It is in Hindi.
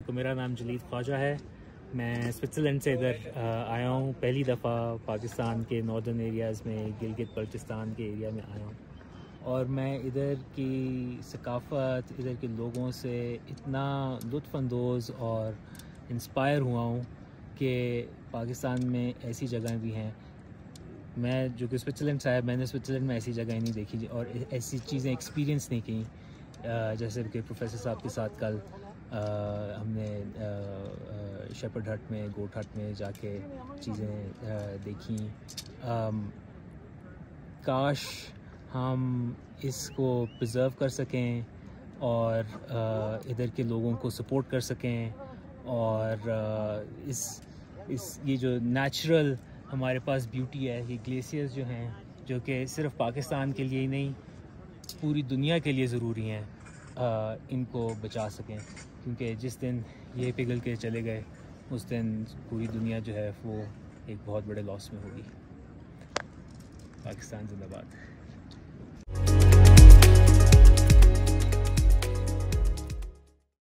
तो मेरा नाम जलीद ख्वाजा है। मैं स्विट्ज़रलैंड से इधर आया हूँ। पहली दफ़ा पाकिस्तान के नॉर्दर्न एरियाज़ में गिलगित बल्टिस्तान के एरिया में आया हूँ और मैं इधर की सकाफ़त, इधर के लोगों से इतना लुत्फ़अंदोज़ और इंस्पायर हुआ हूँ कि पाकिस्तान में ऐसी जगह भी हैं। मैं जो कि स्विट्ज़रलैंड से आया, मैंने स्विट्ज़रलैंड में ऐसी जगह नहीं देखी और ऐसी चीज़ें एक्सपीरियंस नहीं की। जैसे कि प्रोफेसर साहब के साथ कल हमने शेपर्ड हट में, गोट हट में जाके चीज़ें देखी। काश हम इसको प्रिज़र्व कर सकें और इधर के लोगों को सपोर्ट कर सकें और ये जो नेचुरल हमारे पास ब्यूटी है, ये ग्लेशियर्स जो हैं, जो कि सिर्फ़ पाकिस्तान के लिए ही नहीं पूरी दुनिया के लिए ज़रूरी हैं, इनको बचा सकें। क्योंकि जिस दिन ये पिघल के चले गए उस दिन पूरी दुनिया जो है वो एक बहुत बड़े लॉस में होगी। पाकिस्तान जिंदाबाद।